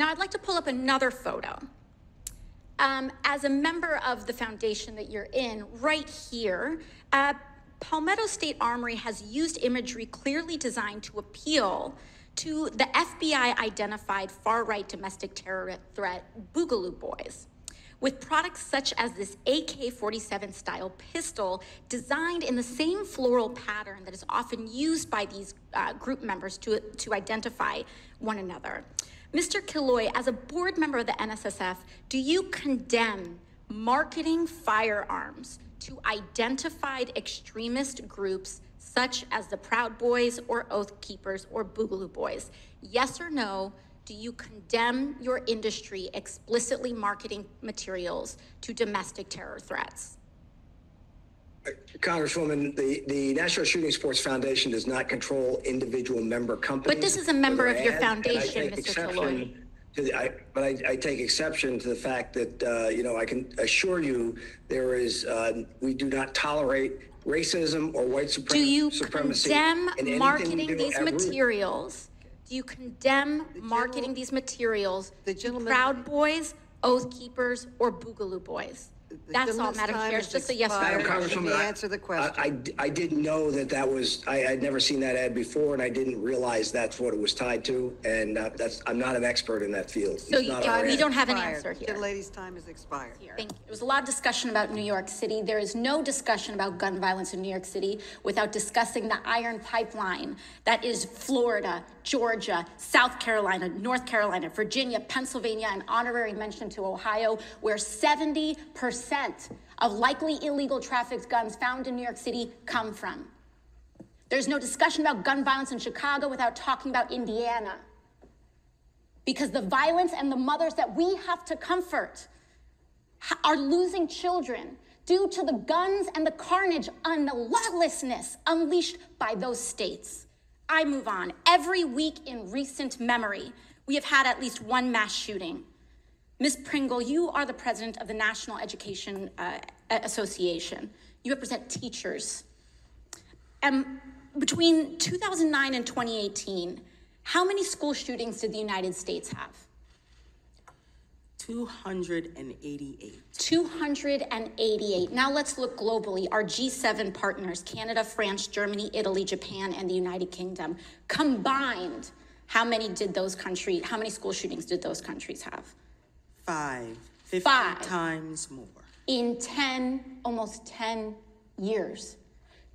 Now, I'd like to pull up another photo. As a member of the foundation that you're in, right here, Palmetto State Armory has used imagery clearly designed to appeal to the FBI-identified far-right domestic terror threat, Boogaloo Boys, with products such as this AK-47 style pistol designed in the same floral pattern that is often used by these group members to identify one another. Mr. Killoy, as a board member of the NSSF, do you condemn marketing firearms to identified extremist groups such as the Proud Boys or Oath Keepers or Boogaloo Boys? Yes or no, do you condemn your industry explicitly marketing materials to domestic terror threats? Congresswoman, the National Shooting Sports Foundation does not control individual member companies. But this is a member of your foundation, Mr. Killoy. But I take exception to the fact that, you know, I can assure you there is, we do not tolerate racism or white supremacy. Do you condemn marketing these materials? Do you condemn marketing these materials to Proud Boys, Oath Keepers, or Boogaloo Boys? That's all, Madam Chair. It's just a yes or no. Congresswoman, answer the question. I didn't know that was, I'd never seen that ad before, and I didn't realize that's what it was tied to. And I'm not an expert in that field. So you don't have an answer here. The lady's time has expired. Thank you. There was a lot of discussion about New York City. There is no discussion about gun violence in New York City without discussing the iron pipeline that is Florida, Georgia, South Carolina, North Carolina, Virginia, Pennsylvania, and honorary mention to Ohio, where 70% of likely illegal trafficked guns found in New York City come from. There's no discussion about gun violence in Chicago without talking about Indiana, because the violence and the mothers that we have to comfort are losing children due to the guns and the carnage and the lawlessness unleashed by those states. I move on. Every week in recent memory, we have had at least one mass shooting. Ms. Pringle, you are the president of the National Education Association. You represent teachers. Between 2009 and 2018, how many school shootings did the United States have? 288. 288. Now let's look globally. Our G7 partners, Canada, France, Germany, Italy, Japan, and the United Kingdom, combined, how many school shootings did those countries have? 50 times more. In almost 10 years.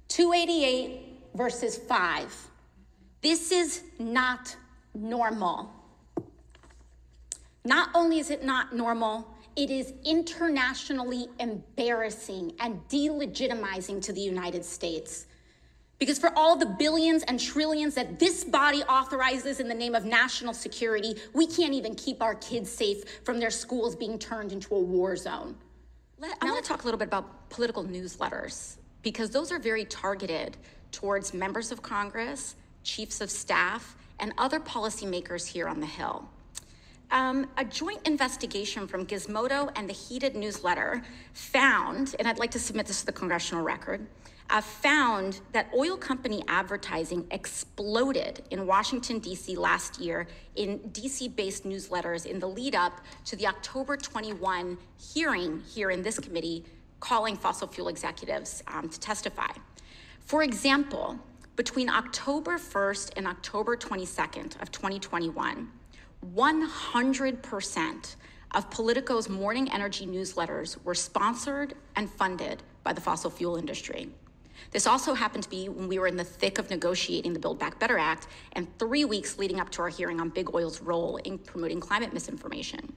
288 versus 5. This is not normal. Not only is it not normal, it is internationally embarrassing and delegitimizing to the United States. Because for all the billions and trillions that this body authorizes in the name of national security, we can't even keep our kids safe from their schools being turned into a war zone. I want to talk a little bit about political newsletters, because those are very targeted towards members of Congress, chiefs of staff, and other policymakers here on the Hill. A joint investigation from Gizmodo and the Heated newsletter found, and I'd like to submit this to the congressional record, found that oil company advertising exploded in Washington, D.C. last year in D.C.-based newsletters in the lead up to the October 21 hearing here in this committee calling fossil fuel executives to testify. For example, between October 1st and October 22nd of 2021, 100% of Politico's morning energy newsletters were sponsored and funded by the fossil fuel industry. This also happened to be when we were in the thick of negotiating the Build Back Better Act and 3 weeks leading up to our hearing on big oil's role in promoting climate misinformation.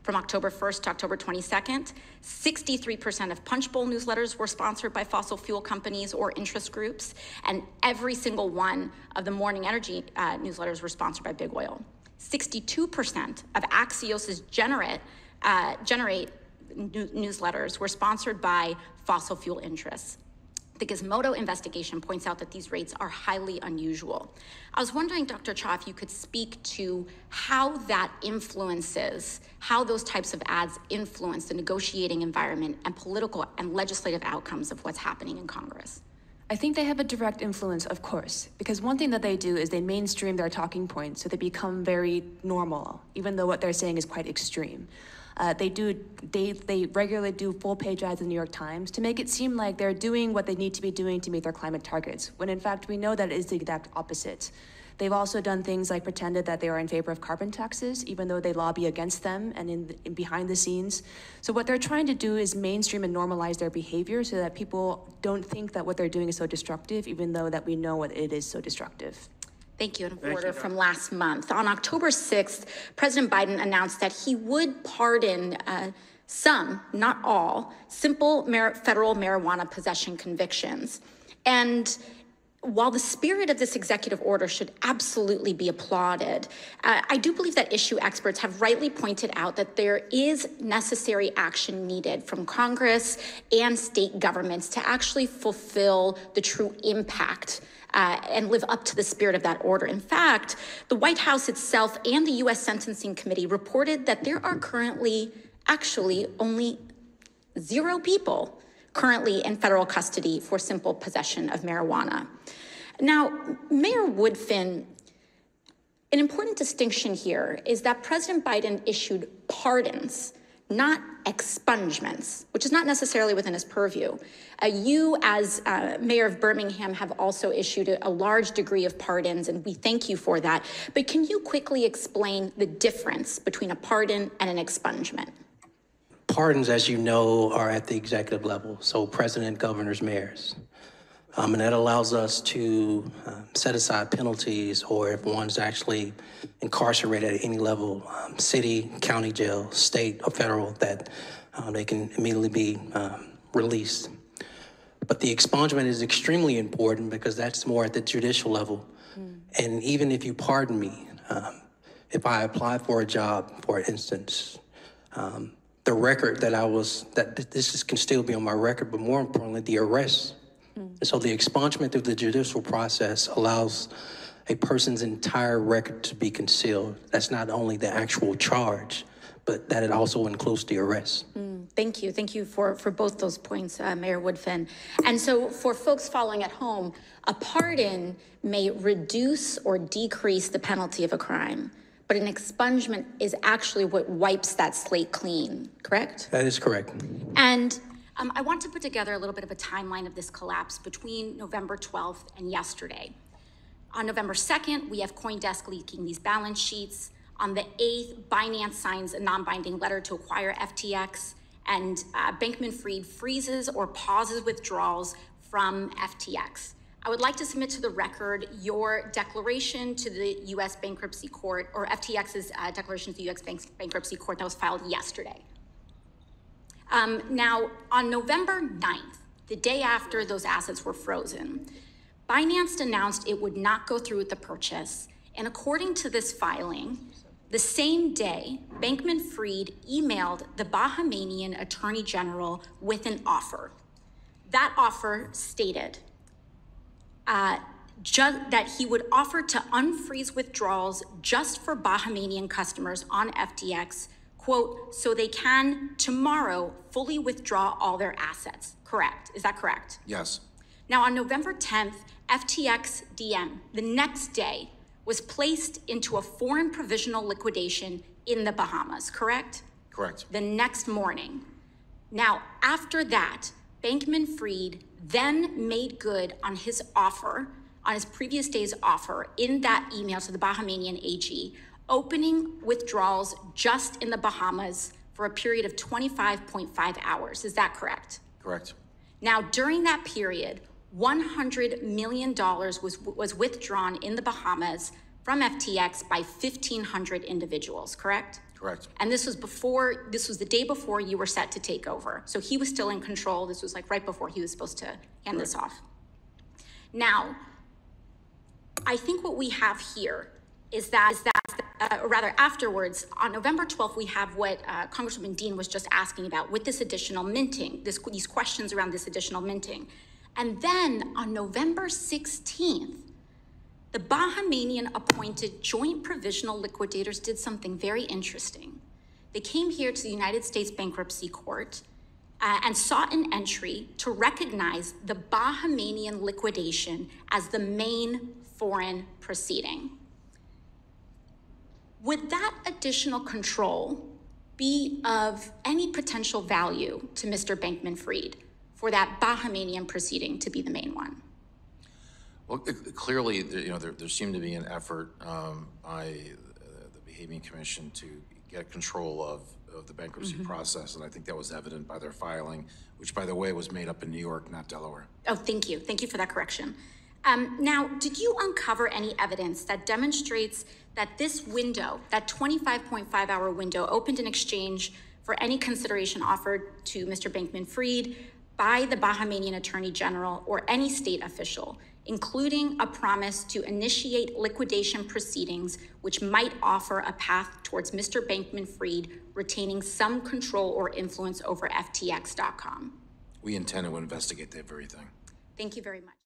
From October 1st to October 22nd, 63% of Punch Bowl newsletters were sponsored by fossil fuel companies or interest groups, and every single one of the morning energy newsletters were sponsored by big oil. 62% of Axios's Generate newsletters were sponsored by fossil fuel interests. The Gizmodo investigation points out that these rates are highly unusual. I was wondering, Dr. Cha, if you could speak to how that influences, how those types of ads influence the negotiating environment and political and legislative outcomes of what's happening in Congress. I think they have a direct influence, of course, because one thing that they do is they mainstream their talking points, so they become very normal, even though what they're saying is quite extreme. They regularly do full-page ads in the New York Times to make it seem like they're doing what they need to be doing to meet their climate targets, when in fact we know that it is the exact opposite. They've also done things like pretended that they are in favor of carbon taxes, even though they lobby against them and in behind the scenes. So what they're trying to do is mainstream and normalize their behavior so that people don't think that what they're doing is so destructive, even though that we know what it is so destructive. Thank you. An order from last month. On October 6th, President Biden announced that he would pardon some, not all, simple federal marijuana possession convictions. And while the spirit of this executive order should absolutely be applauded, I do believe that issue experts have rightly pointed out that there is necessary action needed from Congress and state governments to actually fulfill the true impact and live up to the spirit of that order. In fact, the White House itself and the U.S. Sentencing Committee reported that there are currently actually only 0 people currently in federal custody for simple possession of marijuana. Now, Mayor Woodfin, an important distinction here is that President Biden issued pardons, not expungements, which is not necessarily within his purview. You, as mayor of Birmingham, have also issued a large degree of pardons, and we thank you for that. But can you quickly explain the difference between a pardon and an expungement? Pardons, as you know, are at the executive level, so president, governors, mayors. And that allows us to set aside penalties, or if one's actually incarcerated at any level, city, county jail, state, or federal, that they can immediately be released. But the expungement is extremely important because that's more at the judicial level. And even if you pardon me, if I apply for a job, for instance, the record that this can still be on my record, but more importantly, the arrest. And so the expungement through the judicial process allows a person's entire record to be concealed. That's not only the actual charge, but that it also includes the arrest. Thank you. Thank you for both those points, Mayor Woodfin. And so for folks following at home, a pardon may reduce or decrease the penalty of a crime, but an expungement is actually what wipes that slate clean, correct? That is correct. And I want to put together a little bit of a timeline of this collapse between November 12th and yesterday. On November 2nd, we have CoinDesk leaking these balance sheets. On the 8th, Binance signs a non-binding letter to acquire FTX, and Bankman-Fried freezes or pauses withdrawals from FTX. I would like to submit to the record your declaration to the U.S. Bankruptcy Court, or FTX's declaration to the U.S. Bankruptcy Court that was filed yesterday. Now, on November 9th, the day after those assets were frozen, Binance announced it would not go through with the purchase. And according to this filing, the same day, Bankman-Fried emailed the Bahamian Attorney General with an offer. That offer stated that he would offer to unfreeze withdrawals just for Bahamian customers on FTX, quote, so they can tomorrow fully withdraw all their assets. Correct. Is that correct? Yes. Now, on November 10th, FTX DM, the next day, was placed into a foreign provisional liquidation in the Bahamas, correct? Correct. The next morning. Now, after that, Bankman-Fried then made good on his offer, on his previous day's offer, in that email to the Bahamian AG, opening withdrawals just in the Bahamas for a period of 25.5 hours. Is that correct? Correct. Now, during that period, $100 million was withdrawn in the Bahamas from FTX by 1,500 individuals, correct? Correct. And this was the day before you were set to take over. So he was still in control. This was like right before he was supposed to hand this off. Now, I think what we have here is that or rather afterwards, on November 12th, we have what Congresswoman Dean was just asking about with this additional minting, these questions around this additional minting. And then on November 16th, the Bahamian appointed joint provisional liquidators did something very interesting. They came here to the United States Bankruptcy Court and sought an entry to recognize the Bahamian liquidation as the main foreign proceeding. Would that additional control be of any potential value to Mr. Bankman-Fried for that Bahamian proceeding to be the main one? Well, clearly, there seemed to be an effort by the Bahamian Commission to get control of the bankruptcy process, and I think that was evident by their filing, which, by the way, was made up in New York, not Delaware. Oh, thank you. Thank you for that correction. Now, did you uncover any evidence that demonstrates that this window, that 25.5-hour window, opened in exchange for any consideration offered to Mr. Bankman-Fried by the Bahamian Attorney General or any state official, including a promise to initiate liquidation proceedings which might offer a path towards Mr. Bankman-Fried retaining some control or influence over FTX.com? We intend to investigate that very thing. Thank you very much.